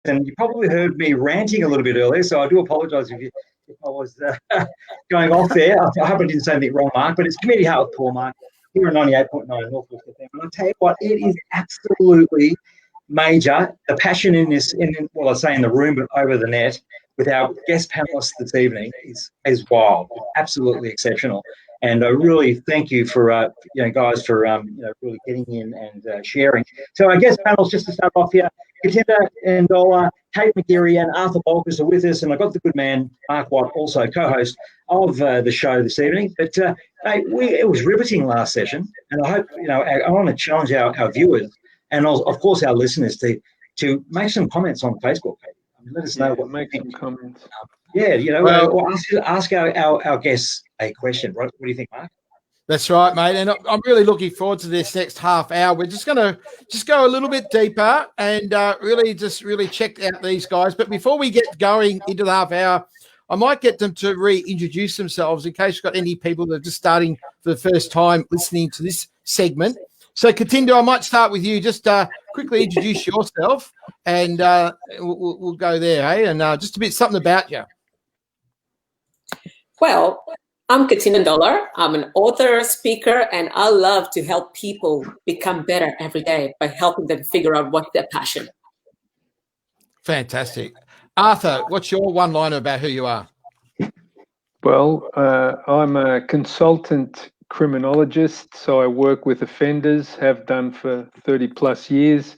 And you probably heard me ranting a little bit earlier, so I do apologise if I was going off there. I hope I didn't say anything wrong, Mark, but it's Community Heart with Paul, Mark, here on 98.9 Northwest FM. And I'll tell you what, it is absolutely major. The passion in this, well, I say in the room, but over the net, with our guest panelists this evening is wild. It's absolutely exceptional. And I really thank you for, guys, for, really getting in and sharing. So our guest panels, just to start off here, Katinda Ndola, Kate McGeary and Arthur Bolkers are with us, and I've got the good man, Mark Watt, also co-host of the show this evening. But it was riveting last session, and I hope, I want to challenge our viewers and, of course, our listeners to make some comments on Facebook. Let us know what make some comments. Ask our guests a question. What do you think, Mark? That's right, mate. And I'm really looking forward to this next half hour. We're just going to go a little bit deeper and really check out these guys. But before we get going into the half hour, I might get them to reintroduce themselves in case you've got any people that are just starting for the first time listening to this segment. So, Katinda, I might start with you. Just quickly introduce yourself, and we'll go there, eh? And just a bit something about you. Well, I'm Katinda Ndola. I'm an author, speaker, and I love to help people become better every day by helping them figure out what their passion. Fantastic. Arthur, what's your one-liner about who you are? Well, I'm a consultant criminologist, so I work with offenders, have done for 30 plus years.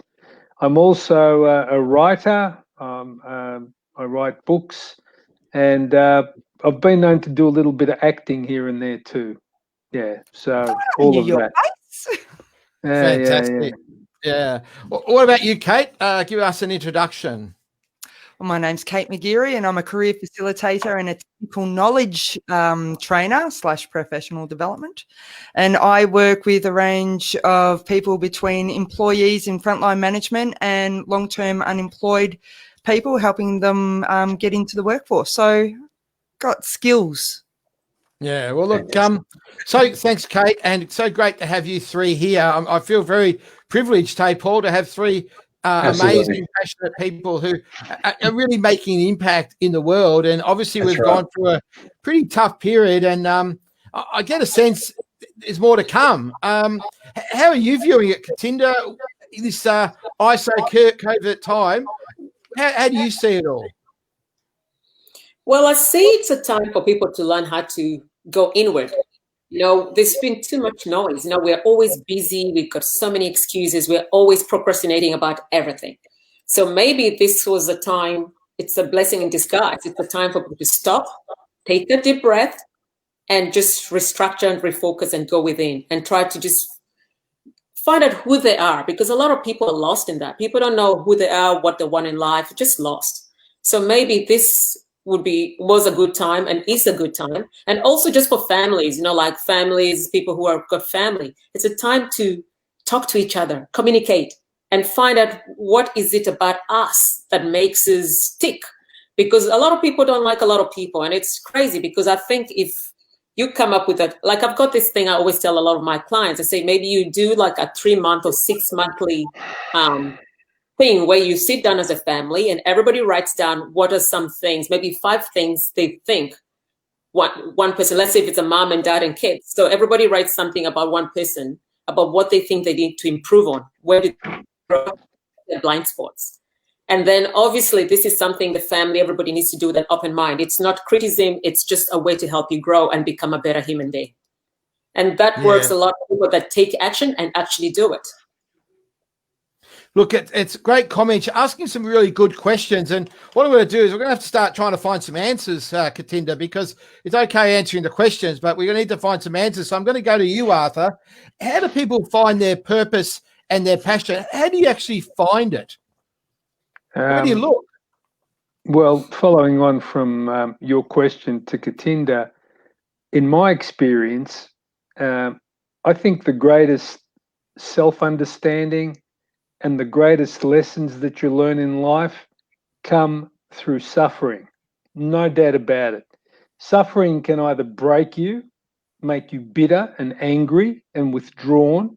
I'm also a writer. I write books, and I've been known to do a little bit of acting here and there too. Yeah, so all of that. Fantastic. Yeah. What about you, Kate? Give us an introduction. Well, my name's Kate McGeary, and I'm a career facilitator and a technical knowledge trainer / professional development. And I work with a range of people between employees in frontline management and long-term unemployed people, helping them get into the workforce. So got skills. Yeah, well, look, so thanks, Kate, and it's so great to have you three here. I feel very privileged, hey, Paul, to have three amazing, passionate people who are really making an impact in the world. And obviously we've gone through a pretty tough period, and I get a sense there's more to come. How are you viewing it, Katinda, this ISO COVID time? How do you see it all? Well, I see it's a time for people to learn how to go inward. There's been too much noise. We're always busy. We've got so many excuses. We're always procrastinating about everything. So maybe this was a time, it's a blessing in disguise. It's a time for people to stop, take a deep breath, and just restructure and refocus and go within and try to just find out who they are, because a lot of people are lost in that. People don't know who they are, what they want in life, just lost. So maybe this was a good time and is a good time. And also just for families, like families, people who have got family, it's a time to talk to each other, communicate, and find out what is it about us that makes us tick. Because a lot of people don't like a lot of people. And it's crazy, because I think if you come up with that, like I've got this thing I always tell a lot of my clients, I say, maybe you do like a 3-month or 6-monthly thing where you sit down as a family and everybody writes down what are some things, maybe 5 things they think one person, let's say if it's a mom and dad and kids. So everybody writes something about one person, about what they think they need to improve on, where do their blind spots. And then obviously this is something the family, everybody needs to do with an open mind. It's not criticism, it's just a way to help you grow and become a better human being. And that works a lot for people that take action and actually do it. Look, it's great comments. You're asking some really good questions. And what I'm going to do is we're going to have to start trying to find some answers, Katinda, because it's okay answering the questions, but we're going to need to find some answers. So I'm going to go to you, Arthur. How do people find their purpose and their passion? How do you actually find it? Where do you look? Well, following on from your question to Katinda, in my experience, I think the greatest self-understanding and the greatest lessons that you learn in life come through suffering. No doubt about it. Suffering can either break you, make you bitter and angry and withdrawn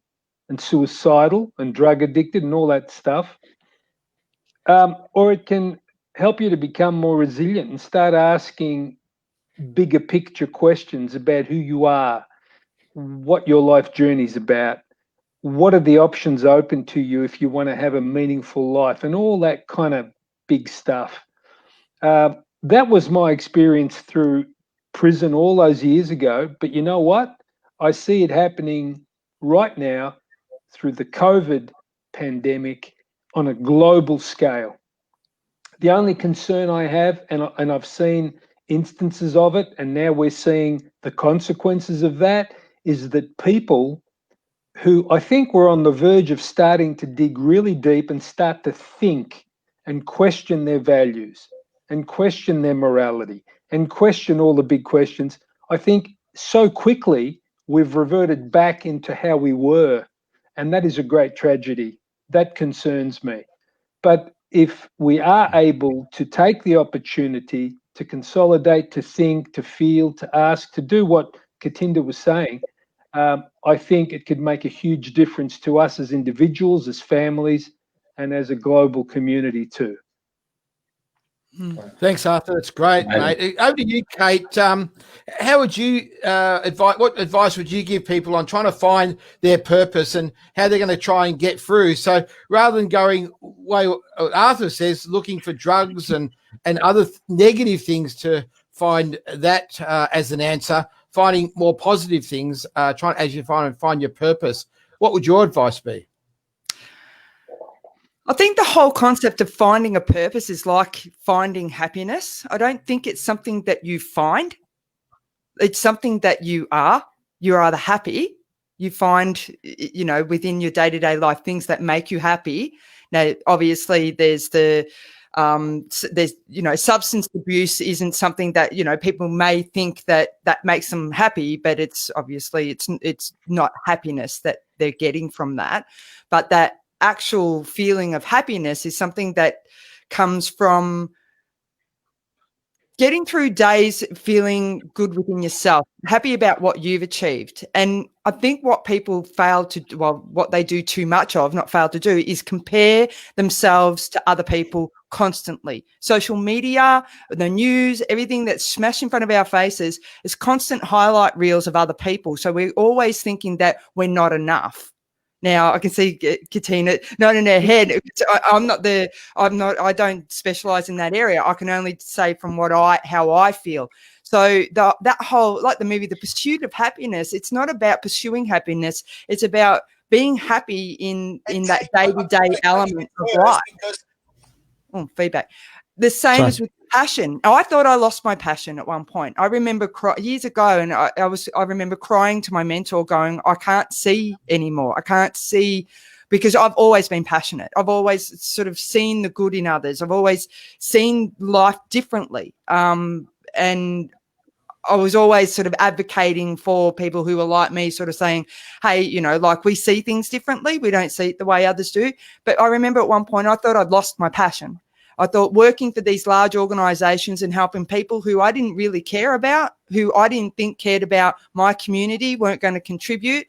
and suicidal and drug addicted and all that stuff. or it can help you to become more resilient and start asking bigger picture questions about who you are, what your life journey is about, what are the options open to you if you want to have a meaningful life, and all that kind of big stuff. That was my experience through prison all those years ago. But you know what? I see it happening right now through the COVID pandemic on a global scale. The only concern I have, and I've seen instances of it, and now we're seeing the consequences of that, is that people who I think were on the verge of starting to dig really deep and start to think and question their values and question their morality and question all the big questions, I think so quickly we've reverted back into how we were. And that is a great tragedy. That concerns me. But if we are able to take the opportunity to consolidate, to think, to feel, to ask, to do what Katinda was saying, I think it could make a huge difference to us as individuals, as families, and as a global community too. Thanks, Arthur. That's great, mate. Over to you, Kate. How would you advise? What advice would you give people on trying to find their purpose and how they're going to try and get through? So rather than going way Arthur says, looking for drugs and other negative things to find that as an answer, finding more positive things, trying as you find your purpose. What would your advice be? I think the whole concept of finding a purpose is like finding happiness. I don't think it's something that you find. It's something that you are. You're either happy, you find, within your day-to-day life, things that make you happy. Now, obviously, there's substance abuse isn't something that, people may think that makes them happy, but it's obviously it's not happiness that they're getting from that. But that actual feeling of happiness is something that comes from getting through days feeling good within yourself, happy about what you've achieved. And I think what people what they do too much of, not fail to do, is compare themselves to other people constantly. Social media, the news, everything that's smashed in front of our faces is constant highlight reels of other people. So we're always thinking that we're not enough. Now I can see Katina nodding her head. I don't specialize in that area. I can only say from how I feel. So that whole, like the movie, The Pursuit of Happiness, it's not about pursuing happiness. It's about being happy in that day-to-day element of life. Feedback. The same as with passion. I thought I lost my passion at one point. I remember years ago, and I remember crying to my mentor, going, "I can't see anymore. I can't see," because I've always been passionate. I've always sort of seen the good in others. I've always seen life differently, and I was always sort of advocating for people who were like me, sort of saying, "Hey, like we see things differently. We don't see it the way others do." But I remember at one point I thought I'd lost my passion. I thought working for these large organisations and helping people who I didn't really care about, who I didn't think cared about my community, weren't going to contribute.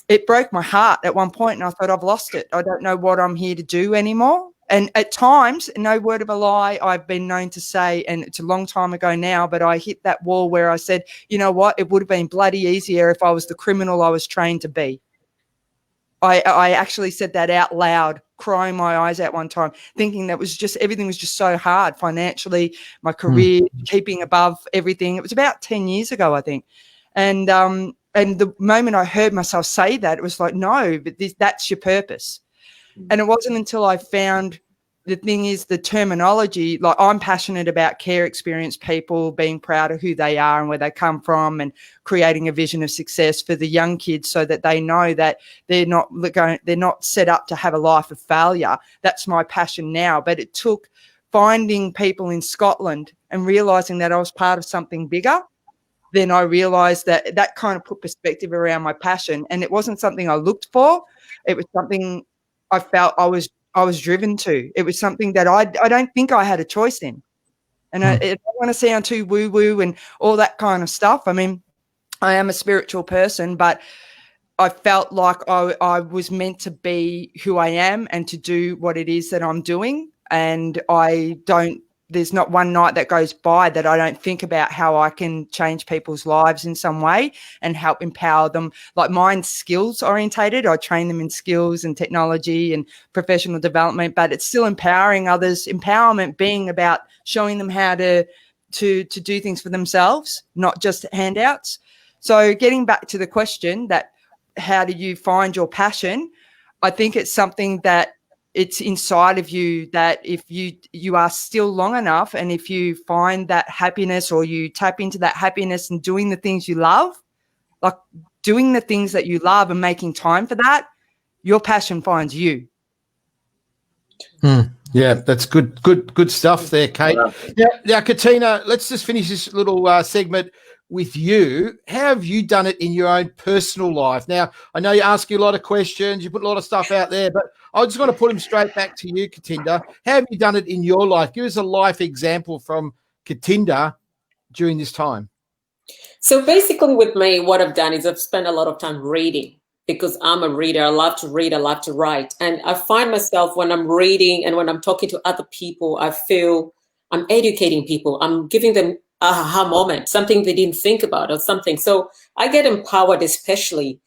It broke my heart at one point, and I thought, I've lost it. I don't know what I'm here to do anymore. And at times, no word of a lie, I've been known to say, and it's a long time ago now, but I hit that wall where I said, you know what, it would have been bloody easier if I was the criminal I was trained to be. I actually said that out loud, crying my eyes out one time, thinking that everything was just so hard financially, my career, keeping above everything. It was about 10 years ago, I think. And the moment I heard myself say that, it was like, no, but that's your purpose. And it wasn't until I found, the thing is, the terminology, like I'm passionate about care experienced people being proud of who they are and where they come from, and creating a vision of success for the young kids so that they know that they're not set up to have a life of failure. That's my passion now. But it took finding people in Scotland and realising that I was part of something bigger. Then I realised that kind of put perspective around my passion. And it wasn't something I looked for. It was something I felt I was driven to. It was something that I don't think I had a choice in. And I don't want to sound too woo-woo and all that kind of stuff. I mean, I am a spiritual person, but I felt like I was meant to be who I am and to do what it is that I'm doing. and there's not one night that goes by that I don't think about how I can change people's lives in some way and help empower them. Like, mine's skills orientated. I train them in skills and technology and professional development, but it's still empowering others. Empowerment being about showing them how to do things for themselves, not just handouts. So getting back to the question that how do you find your passion? I think it's something that it's inside of you, that if you are still long enough, and if you find that happiness, or you tap into that happiness and doing the things you love, like doing the things that you love and making time for that, your passion finds you. Yeah, that's good stuff there, Kate. Now, Katina, let's just finish this little segment with you. How have you done it in your own personal life? Now, I know you ask you a lot of questions, you put a lot of stuff out there, but I just want to put them straight back to you, Katinda. How have you done it in your life? Give us a life example from Katinda during this time. So basically with me, what I've done is I've spent a lot of time reading, because I'm a reader. I love to read. I love to write. And I find myself, when I'm reading and when I'm talking to other people, I feel I'm educating people. I'm giving them a aha moment, something they didn't think about or something. So I get empowered, especially.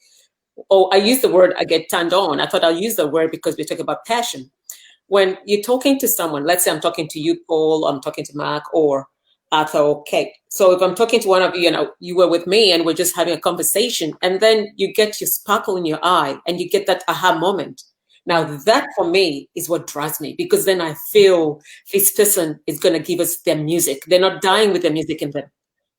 Oh, I use the word, I get turned on. I thought I'll use the word because we talk about passion. When you're talking to someone, let's say I'm talking to you, Paul, I'm talking to Mark, or Arthur, or Kate. So if I'm talking to one of you, you were with me and we're just having a conversation, and then you get your sparkle in your eye and you get that aha moment. Now that for me is what drives me, because then I feel this person is going to give us their music. They're not dying with their music in them.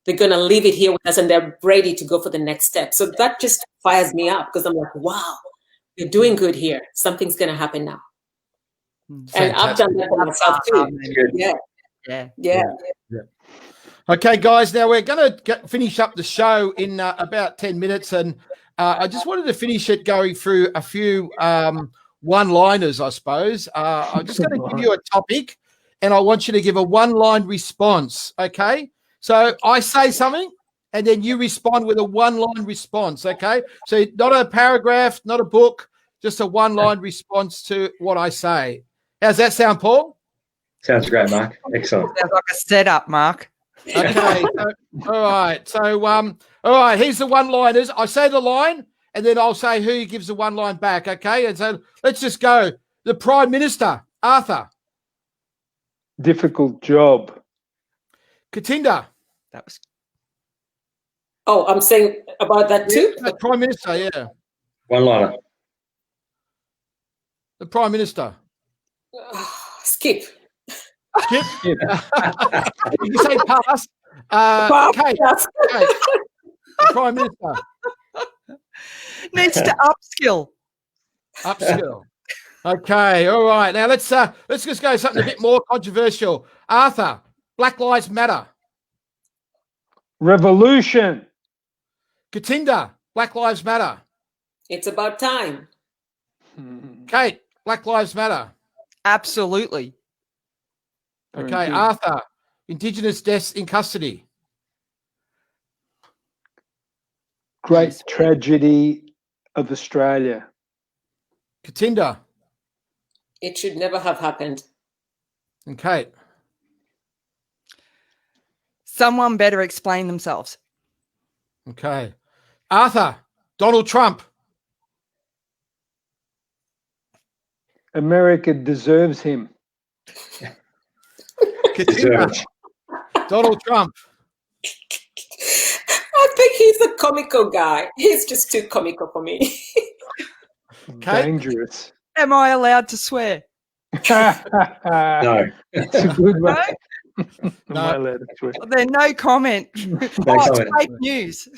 They're going to leave it here with us and they're ready to go for the next step. So that just fires me up, because I'm like, wow, you're doing good here. Something's going to happen now. Fantastic. And I've done that for myself too. Yeah. Okay, guys, now we're going to finish up the show in about 10 minutes. And I just wanted to finish it going through a few one-liners, I suppose. I'm just going to give you a topic, and I want you to give a one-line response, okay? So I say something, and then you respond with a one-line response, okay? So not a paragraph, not a book, just a one-line response to what I say. How's that sound, Paul? Sounds great, Mark. Excellent. Sounds like a setup, Mark. Okay. All right. So, all right, here's the one-liners. I say the line, and then I'll say who gives the one line back, okay? And so let's just go. The Prime Minister, Arthur. Difficult job. Katinda. That was. Oh, I'm saying about that too? The Prime Minister, yeah. One-liner. The Prime Minister. Skip. Skip. You say pass. Kate. Kate. The Prime Minister. Needs to upskill. Upskill. Okay, all right. Now let's just go something a bit more controversial. Arthur, Black Lives Matter. Revolution. Katinda, Black Lives Matter. It's about time. Kate, Black Lives Matter. Absolutely. Okay, Arthur, Indigenous deaths in custody. Great tragedy of Australia. Katinda. It should never have happened. And Kate. Someone better explain themselves. Okay. Arthur, Donald Trump. America deserves him. Katinda, Donald Trump. I think he's a comical guy. He's just too comical for me. Kate? Dangerous. Am I allowed to swear? No. It's a good one. No. Am I allowed to swear? Then no comment. No It's comment. fake news.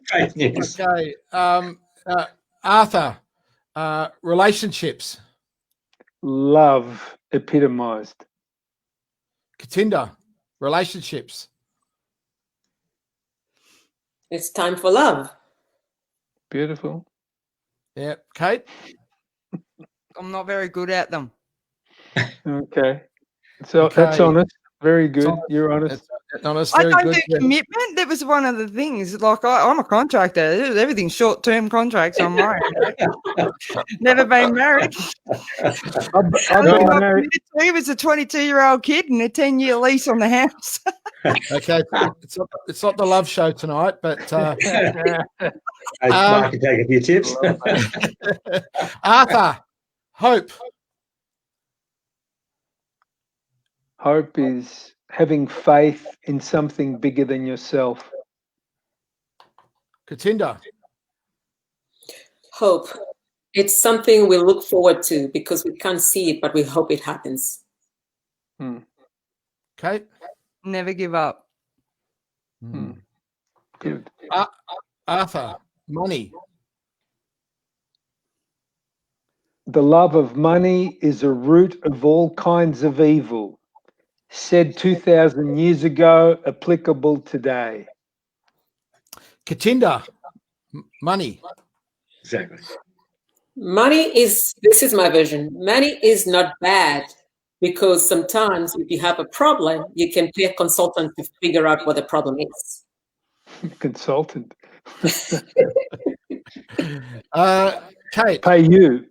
Fake news. Okay. Arthur, relationships. Love epitomized. Katinda, relationships. It's time for love. Beautiful. Yeah. Kate? I'm not very good at them. Okay. So Okay. that's honest. Very good. It's honest. You're honest. Honest, I very don't good. do Yeah. commitment. That was one of the things. Like I'm a contractor. Everything's short-term contracts on mine. Never been married. I've Only been got married. committed to was a 22-year-old kid and a 10-year lease on the house. Okay, it's not the love show tonight, but I can take a few tips. Arthur, hope. Hope is having faith in something bigger than yourself. Katinda. Hope. It's something we look forward to because we can't see it, but we hope it happens. Kate. Never give up. Good. Arthur, money. The love of money is a root of all kinds of evil. Said 2,000 years ago, applicable today. Katinda, money. Exactly. This is my version. Money is not bad because sometimes if you have a problem, you can pay a consultant to figure out what the problem is. Consultant. Kate. Pay you.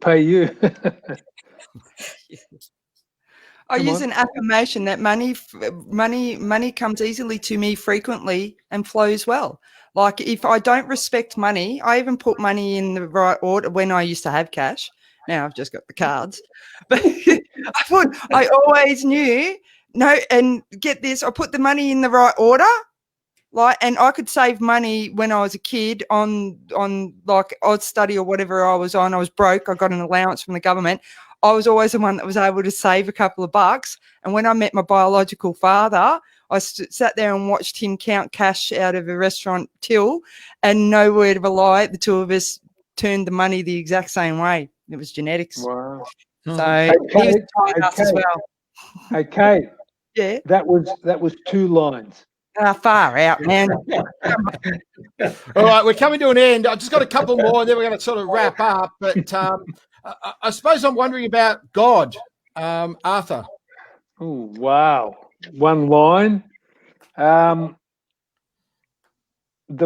I Come use on. an affirmation that money comes easily to me frequently and flows well. Like if I don't respect money, I even put money in the right order when I used to have cash. Now I've just got the cards. But I always knew, and get this, I put the money in the right order. And I could save money when I was a kid on like odd study or whatever I was on. I was broke. I got an allowance from the government. I was always the one that was able to save a couple of bucks. And when I met my biological father, I sat there and watched him count cash out of a restaurant till, and no word of a lie, the two of us turned the money the exact same way. It was genetics. Wow. So he was taught us as well. Okay. Yeah. That was 2 lines. Far out, man. All right, we're coming to an end. I've just got a couple more, and then we're going to sort of wrap up. But I suppose I'm wondering about God, Arthur. Oh, wow. 1 line. The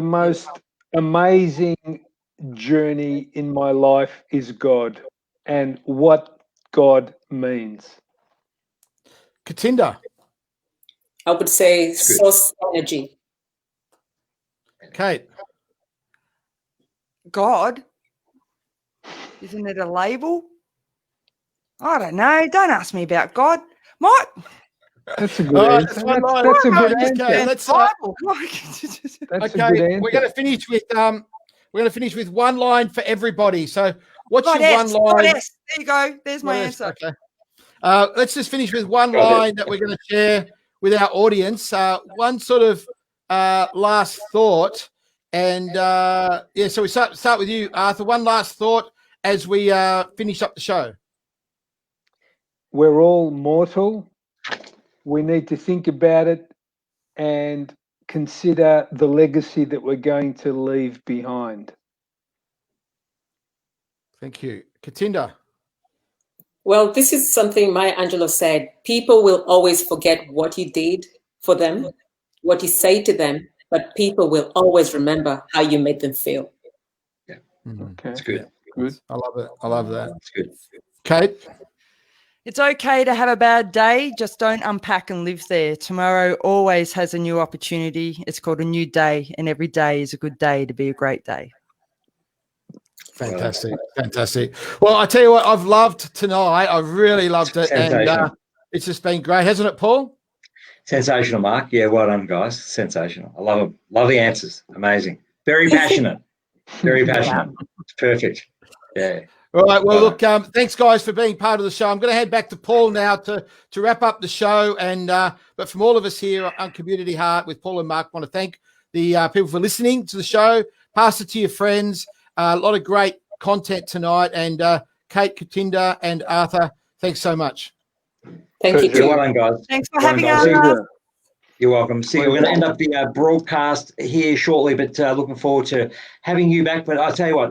most amazing journey in my life is God and what God means. Katinda. I would say source energy. Kate. God? Isn't it a label? I don't know. Don't ask me about God. That's a good answer. That's one line. That's a good Okay, answer. let's, Bible. That's a good answer. we're going to finish with 1 line for everybody. So what's God your S, 1 line? God S. There you go. There's my answer. Okay. Let's just finish with 1 line that we're going to share with our audience. One sort of last thought. And so we start with you, Arthur. 1 last thought as we finish up the show. We're all mortal. We need to think about it and consider the legacy that we're going to leave behind. Thank you. Katinda. Well, this is something Maya Angelou said. People will always forget what you did for them, what you say to them, but people will always remember how you made them feel. Yeah. Okay. That's good. Good. I love it. I love that. That's good. Kate. It's okay to have a bad day. Just don't unpack and live there. Tomorrow always has a new opportunity. It's called a new day, and every day is a good day to be a great day. Fantastic. Fantastic. Well, I tell you what, I've loved tonight. I've really loved it. And it's just been great, hasn't it, Paul? Sensational, Mark. Yeah, well done, guys. Sensational. I love them. Love the answers. Amazing. Very passionate. Very passionate. It's perfect. Yeah. All right. Well, look, thanks, guys, for being part of the show. I'm going to head back to Paul now to wrap up the show. And but from all of us here on Community Heart with Paul and Mark, I want to thank the people for listening to the show. Pass it to your friends. A lot of great content tonight. And Kate, Katinda, and Arthur, thanks so much. Thank you. Well done, guys. Thanks for having us. You're welcome. See, we're going to end up the broadcast here shortly, but looking forward to having you back. But I'll tell you what,